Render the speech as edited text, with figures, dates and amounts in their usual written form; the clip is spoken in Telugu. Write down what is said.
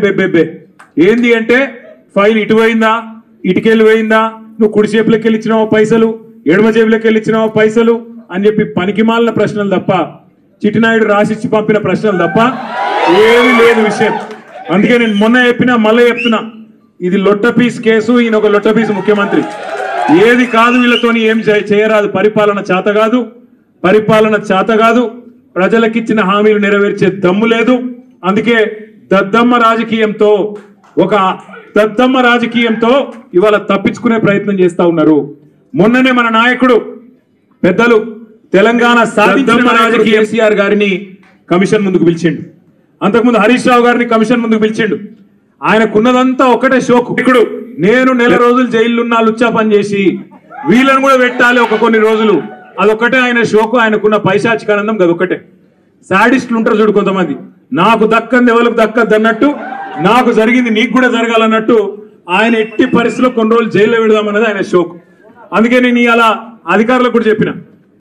బెబ్బెబ్బే ఏంది అంటే ఫైల్ ఇటు పోయిందా ఇటుకెళ్ళి పోయిందా నువ్వు కుడి చేపులకి వెళ్ళి ఇచ్చినావో పైసలు ఎడమ జేబులకి వెళ్ళి ఇచ్చినావో పైసలు అని చెప్పి పనికిమాలిన ప్రశ్నలు తప్ప చిట్టినాయుడు రాసిచ్చి పంపిన ప్రశ్నలు తప్ప ఏమీ లేదు విషయం. అందుకే నేను మొన్న చెప్పినా మళ్ళీ చెప్తున్నా, ఇది లొట్టపీస్ కేసు, ఈయన ఒక లొట్టపీస్ ముఖ్యమంత్రి. ఏది కాదు వీళ్ళతోని ఏం చేయరాదు, పరిపాలన చేత కాదు, ప్రజలకిచ్చిన హామీలు నెరవేర్చే దమ్ము లేదు. అందుకే దద్దమ్మ రాజకీయంతో ఇవాళ తప్పించుకునే ప్రయత్నం చేస్తా ఉన్నారు. మొన్ననే మన నాయకుడు పెద్దలు తెలంగాణ సాధించిన రాజకీయ కేసీఆర్ గారిని కమిషన్ ముందుకు పిలిచిండు, అంతకుముందు హరీష్ రావు గారిని కమిషన్ ముందుకు పిలిచిండు. ఆయనకున్నదంతా ఒకటే షోకు, ఇక్కడ నేను నెల రోజులు జైలున్నా లుచ్చా పని చేసి వీళ్ళని కూడా పెట్టాలి ఒక కొన్ని రోజులు, అదొక్కటే ఆయన షోకు. ఆయనకున్న పైశాచికానందం అదొక్కటే. సాడిస్టులు ఉంటారు చూడు కొంతమంది, నాకు దక్కంది ఎవరికి దక్కద్దు అన్నట్టు, నాకు జరిగింది నీకు కూడా జరగాలన్నట్టు ఆయన ఎట్టి పరిస్థితిలో కొన్ని రోజులు జైల్లో పెడదామన్నది ఆయన షోకు. అందుకే నేను ఇలా అధికారులకు కూడా చెప్పిన,